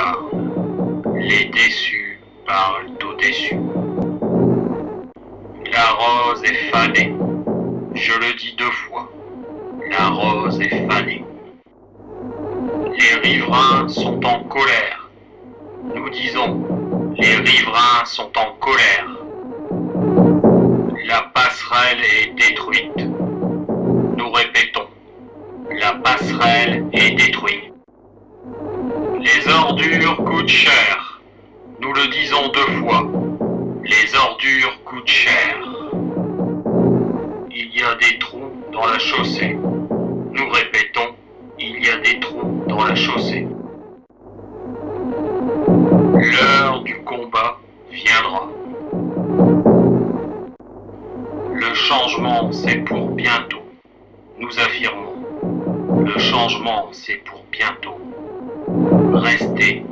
tard. Les déçus parlent aux déçus. La rose est fanée. Je le dis 2 fois. La rose est fanée. Les riverains sont en colère. Nous disons, les riverains sont en colère. La passerelle est détruite. Nous répétons, la passerelle est détruite. Les ordures coûtent cher. Nous le disons 2 fois. Les ordures coûtent cher. Il y a des trous dans la chaussée. Nous répétons, il y a des trous dans la chaussée. L'heure du combat viendra. Le changement, c'est pour bientôt. Nous affirmons, le changement, c'est pour bientôt. Restez